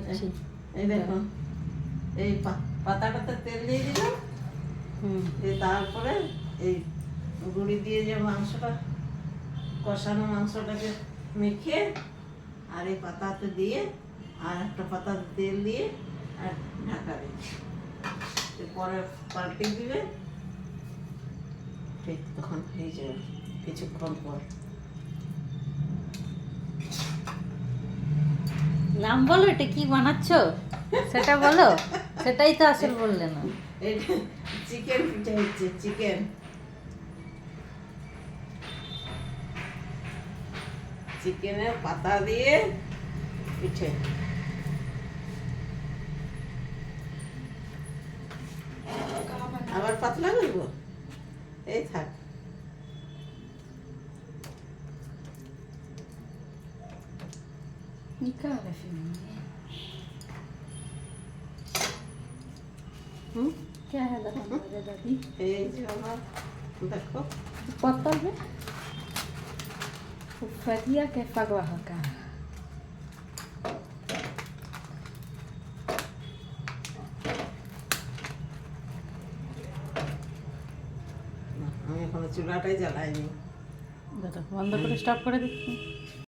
দিচ্ছি। এই দেখো, এই পাতাটাতে তেল দিয়ে দিলাম, দিয়ে তারপরে এই গুঁড়ি দিয়ে যে মাংসটা কষানো মাংসটাকে মেখে আর এই পাতাতে দিয়ে আর একটা পাতাতে তেল দিয়ে আর ঢাকা দিচ্ছি। পরে পাল্টে দিবে, ঠিক তখন হয়ে যাবে কিছুক্ষণ পর। নাম বলো, এটা কি বানাচ্ছ সেটা বলো, সেটাই তো আসল বললে না। এটা চিকেন পিঠে হচ্ছে, চিকেন চিকেনের পাতা দিয়ে পিঠে। আবার পাতলা করবো, এই থাক। क्या है दादी? এই যে আমার দেখো, पतल है फतिया के पगवा का। আমি এখনো চুলাটাই জ্বালাইনি। বন্ধ করে স্টপ করে দিচ্ছি।